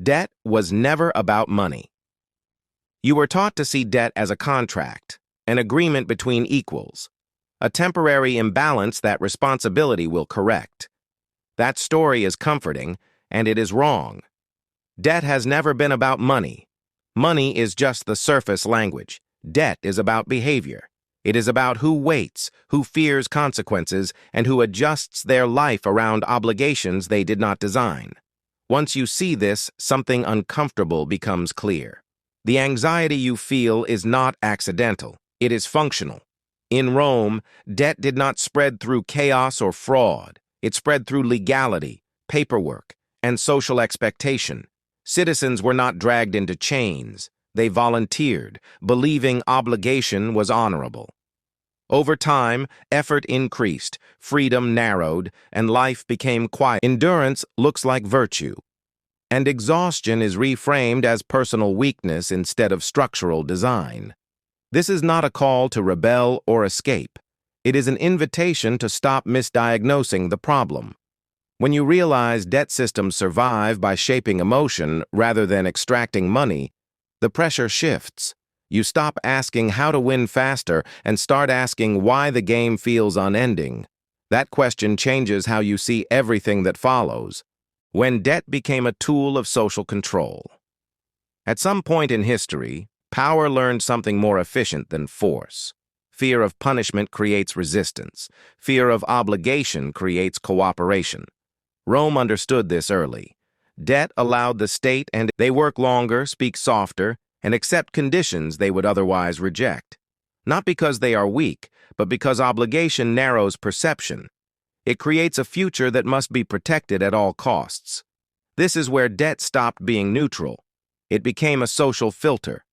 Debt was never about money. You were taught to see debt as a contract, an agreement between equals, a temporary imbalance that responsibility will correct. That story is comforting, and it is wrong. Debt has never been about money. Money is just the surface language. Debt is about behavior. It is about who waits, who fears consequences, and who adjusts their life around obligations they did not design. Once you see this, something uncomfortable becomes clear. The anxiety you feel is not accidental. It is functional. In Rome, debt did not spread through chaos or fraud. It spread through legality, paperwork, and social expectation. Citizens were not dragged into chains. They volunteered, believing obligation was honorable. Over time, effort increased, freedom narrowed, and life became quiet. Endurance looks like virtue, and exhaustion is reframed as personal weakness instead of structural design. This is not a call to rebel or escape. It is an invitation to stop misdiagnosing the problem. When you realize debt systems survive by shaping emotion rather than extracting money, the pressure shifts. You stop asking how to win faster and start asking why the game feels unending. That question changes how you see everything that follows. When debt became a tool of social control. At some point in history, power learned something more efficient than force. Fear of punishment creates resistance. Fear of obligation creates cooperation. Rome understood this early. Debt allowed the state and they work longer, speak softer, and accept conditions they would otherwise reject. Not because they are weak, but because obligation narrows perception. It creates a future that must be protected at all costs. This is where debt stopped being neutral. It became a social filter.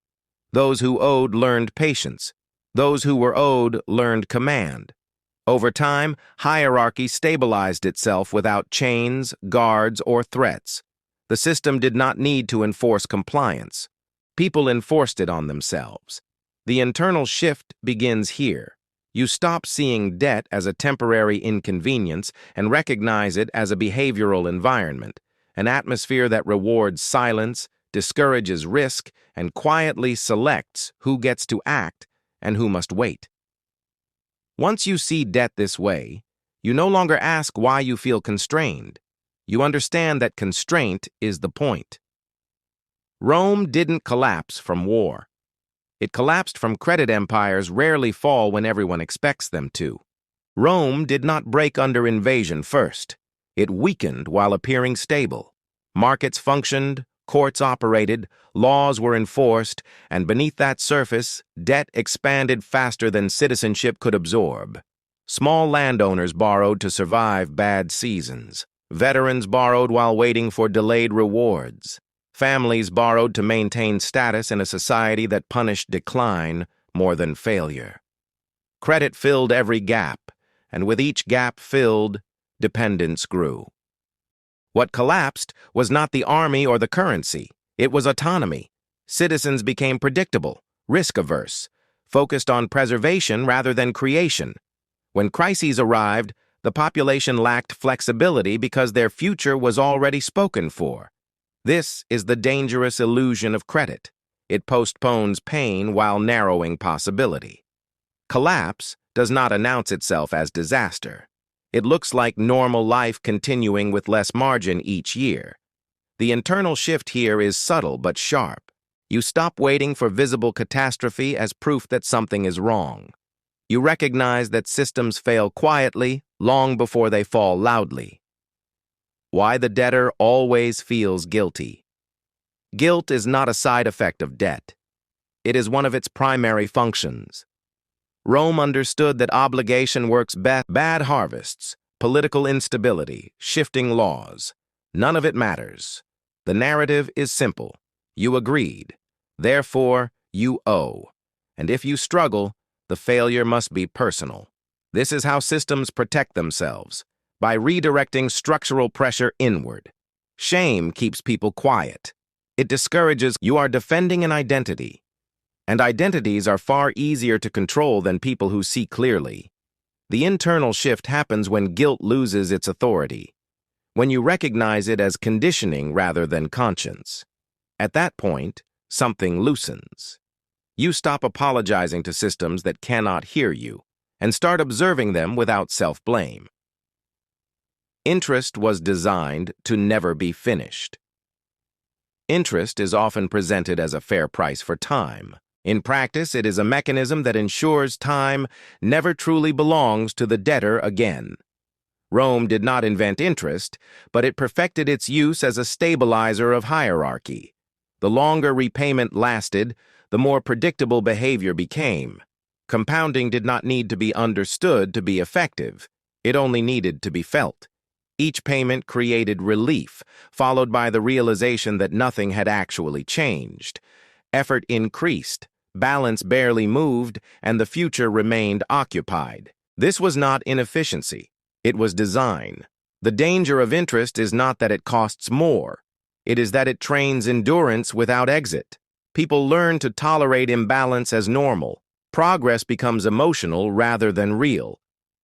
Those who owed learned patience. Those who were owed learned command. Over time, hierarchy stabilized itself without chains, guards, or threats. The system did not need to enforce compliance. People enforced it on themselves. The internal shift begins here. You stop seeing debt as a temporary inconvenience and recognize it as a behavioral environment, an atmosphere that rewards silence, discourages risk, and quietly selects who gets to act and who must wait. Once you see debt this way, you no longer ask why you feel constrained. You understand that constraint is the point. Rome didn't collapse from war. It collapsed from credit. Empires rarely fall when everyone expects them to. Rome did not break under invasion first. It weakened while appearing stable. Markets functioned, courts operated, laws were enforced, and beneath that surface, debt expanded faster than citizenship could absorb. Small landowners borrowed to survive bad seasons. Veterans borrowed while waiting for delayed rewards. Families borrowed to maintain status in a society that punished decline more than failure. Credit filled every gap, and with each gap filled, dependence grew. What collapsed was not the army or the currency. It was autonomy. Citizens became predictable, risk-averse, focused on preservation rather than creation. When crises arrived, the population lacked flexibility because their future was already spoken for. This is the dangerous illusion of credit. It postpones pain while narrowing possibility. Collapse does not announce itself as disaster. It looks like normal life continuing with less margin each year. The internal shift here is subtle but sharp. You stop waiting for visible catastrophe as proof that something is wrong. You recognize that systems fail quietly long before they fall loudly. Why the debtor always feels guilty. Guilt is not a side effect of debt. It is one of its primary functions. Rome understood that obligation works best. Bad harvests, political instability, shifting laws. None of it matters. The narrative is simple. You agreed. Therefore, you owe. And if you struggle, the failure must be personal. This is how systems protect themselves, by redirecting structural pressure inward. Shame keeps people quiet. It discourages. You are defending an identity. And identities are far easier to control than people who see clearly. The internal shift happens when guilt loses its authority. when you recognize it as conditioning rather than conscience. At that point, something loosens. You stop apologizing to systems that cannot hear you and start observing them without self-blame. Interest was designed to never be finished. Interest is often presented as a fair price for time. In practice, it is a mechanism that ensures time never truly belongs to the debtor again. Rome did not invent interest, but it perfected its use as a stabilizer of hierarchy. The longer repayment lasted, the more predictable behavior became. Compounding did not need to be understood to be effective. It only needed to be felt. Each payment created relief, followed by the realization that nothing had actually changed. Effort increased, balance barely moved, and the future remained occupied. This was not inefficiency. It was design. The danger of interest is not that it costs more. It is that it trains endurance without exit. People learn to tolerate imbalance as normal. Progress becomes emotional rather than real.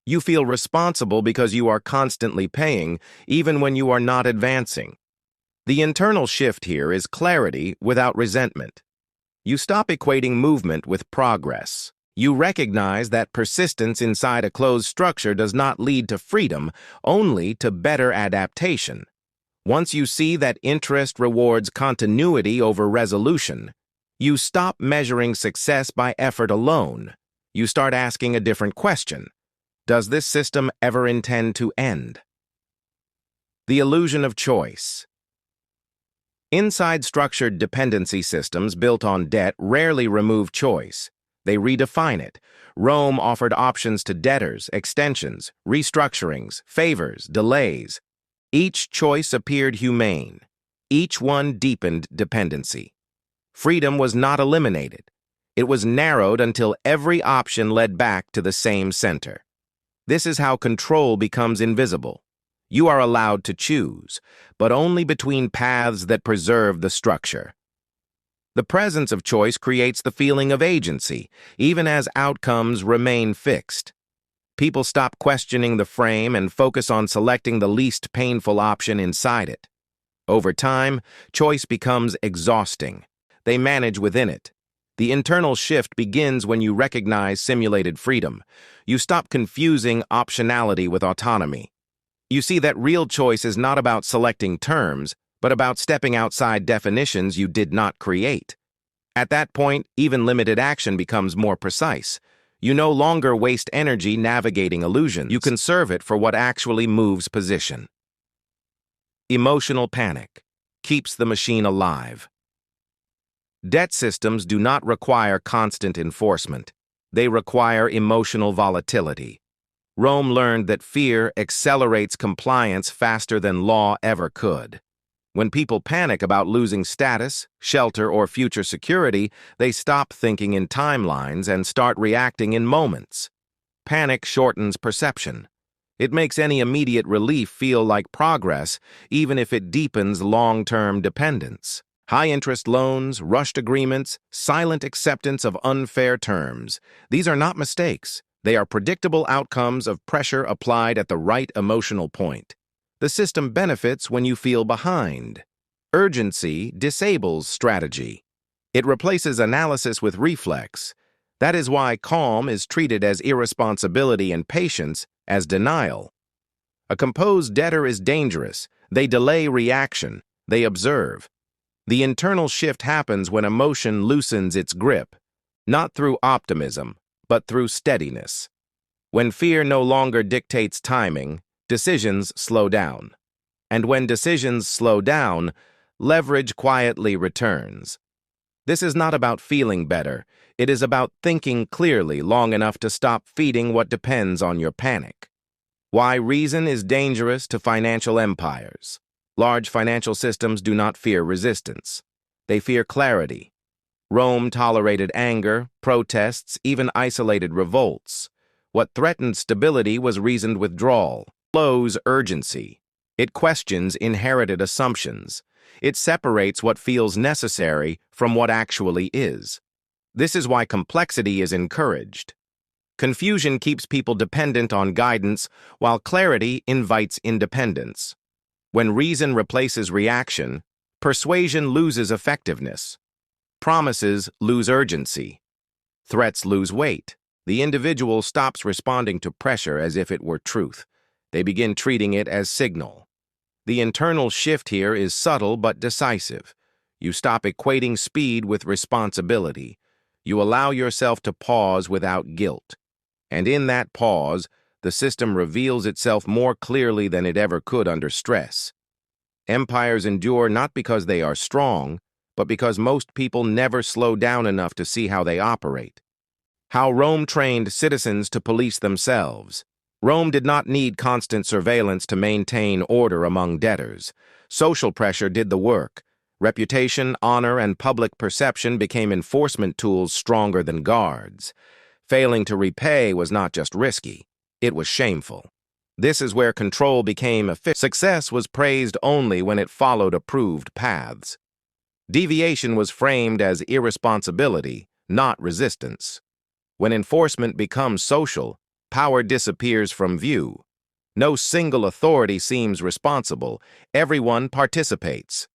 You feel responsible because you are constantly paying, even when you are not advancing. The internal shift here is clarity without resentment. You stop equating movement with progress. You recognize that persistence inside a closed structure does not lead to freedom, only to better adaptation. Once you see that interest rewards continuity over resolution, you stop measuring success by effort alone. You start asking a different question. Does this system ever intend to end? The illusion of choice. Inside structured dependency systems built on debt rarely remove choice. They redefine it. Rome offered options to debtors, extensions, restructurings, favors, delays. Each choice appeared humane. Each one deepened dependency. Freedom was not eliminated. It was narrowed until every option led back to the same center. This is how control becomes invisible. You are allowed to choose, but only between paths that preserve the structure. The presence of choice creates the feeling of agency, even as outcomes remain fixed. People stop questioning the frame and focus on selecting the least painful option inside it. Over time, choice becomes exhausting. They manage within it. The internal shift begins when you recognize simulated freedom. You stop confusing optionality with autonomy. You see that real choice is not about selecting terms, but about stepping outside definitions you did not create. At that point, even limited action becomes more precise. You no longer waste energy navigating illusions. You conserve it for what actually moves position. Emotional panic keeps the machine alive. Debt systems do not require constant enforcement. They require emotional volatility. Rome learned that fear accelerates compliance faster than law ever could. When people panic about losing status, shelter, or future security, they stop thinking in timelines and start reacting in moments. Panic shortens perception. It makes any immediate relief feel like progress, even if it deepens long-term dependence. High-interest loans, rushed agreements, silent acceptance of unfair terms. These are not mistakes. They are predictable outcomes of pressure applied at the right emotional point. The system benefits when you feel behind. Urgency disables strategy. It replaces analysis with reflex. That is why calm is treated as irresponsibility and patience as denial. A composed debtor is dangerous. They delay reaction. They observe. The internal shift happens when emotion loosens its grip, not through optimism, but through steadiness. When fear no longer dictates timing, decisions slow down. And when decisions slow down, leverage quietly returns. This is not about feeling better. It is about thinking clearly long enough to stop feeding what depends on your panic. Why reason is dangerous to financial empires. Large financial systems do not fear resistance. They fear clarity. Rome tolerated anger, protests, even isolated revolts. What threatened stability was reasoned withdrawal. Flows urgency. It questions inherited assumptions. It separates what feels necessary from what actually is. This is why complexity is encouraged. Confusion keeps people dependent on guidance, while clarity invites independence. When reason replaces reaction, persuasion loses effectiveness. Promises lose urgency. Threats lose weight. The individual stops responding to pressure as if it were truth. They begin treating it as signal. The internal shift here is subtle but decisive. You stop equating speed with responsibility. You allow yourself to pause without guilt. And in that pause, the system reveals itself more clearly than it ever could under stress. Empires endure not because they are strong, but because most people never slow down enough to see how they operate. How Rome trained citizens to police themselves. Rome did not need constant surveillance to maintain order among debtors. Social pressure did the work. Reputation, honor, and public perception became enforcement tools stronger than guards. Failing to repay was not just risky, it was shameful. This is where control became efficient. Success was praised only when it followed approved paths. Deviation was framed as irresponsibility, not resistance. When enforcement becomes social, power disappears from view. No single authority seems responsible. Everyone participates.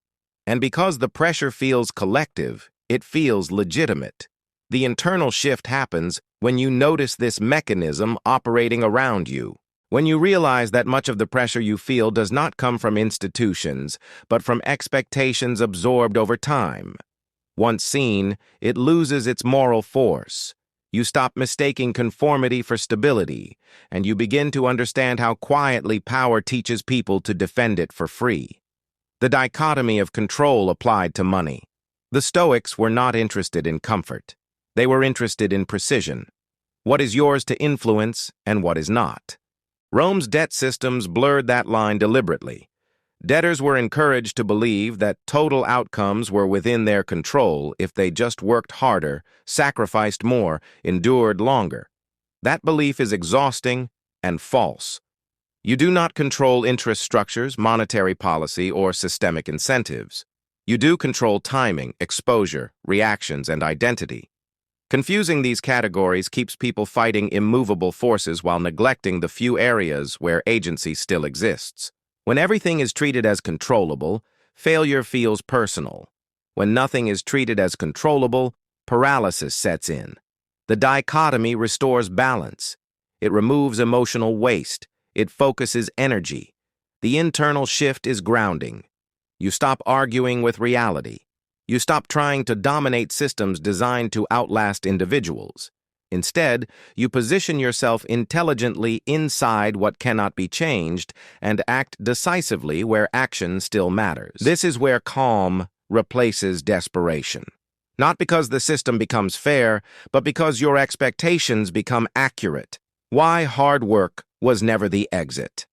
And because the pressure feels collective, it feels legitimate. The internal shift happens when you notice this mechanism operating around you. When you realize that much of the pressure you feel does not come from institutions, but from expectations absorbed over time. Once seen, it loses its moral force. You stop mistaking conformity for stability, and you begin to understand how quietly power teaches people to defend it for free. The dichotomy of control applied to money. The Stoics were not interested in comfort. They were interested in precision. What is yours to influence and what is not? Rome's debt systems blurred that line deliberately. Debtors were encouraged to believe that total outcomes were within their control if they just worked harder, sacrificed more, endured longer. That belief is exhausting and false. You do not control interest structures, monetary policy, or systemic incentives. You do control timing, exposure, reactions, and identity. Confusing these categories keeps people fighting immovable forces while neglecting the few areas where agency still exists. When everything is treated as controllable, failure feels personal. When nothing is treated as controllable, paralysis sets in. The dichotomy restores balance. It removes emotional waste. It focuses energy. The internal shift is grounding. You stop arguing with reality. You stop trying to dominate systems designed to outlast individuals. Instead, you position yourself intelligently inside what cannot be changed and act decisively where action still matters. This is where calm replaces desperation. Not because the system becomes fair, but because your expectations become accurate. Why hard work was never the exit.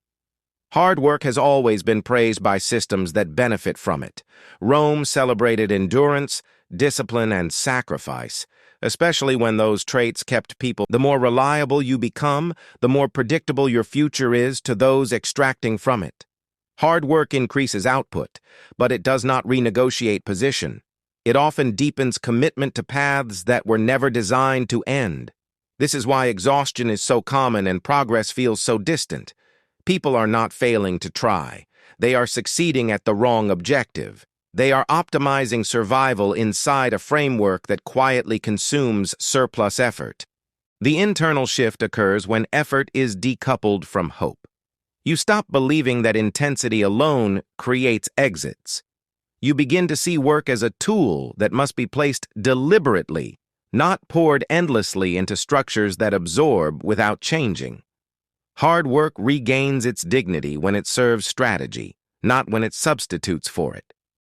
Hard work has always been praised by systems that benefit from it. Rome celebrated endurance, discipline, and sacrifice, especially when those traits kept people. The more reliable you become, the more predictable your future is to those extracting from it. Hard work increases output, but it does not renegotiate position. It often deepens commitment to paths that were never designed to end. This is why exhaustion is so common and progress feels so distant. People are not failing to try. They are succeeding at the wrong objective. They are optimizing survival inside a framework that quietly consumes surplus effort. The internal shift occurs when effort is decoupled from hope. You stop believing that intensity alone creates exits. You begin to see work as a tool that must be placed deliberately, not poured endlessly into structures that absorb without changing. Hard work regains its dignity when it serves strategy, not when it substitutes for it.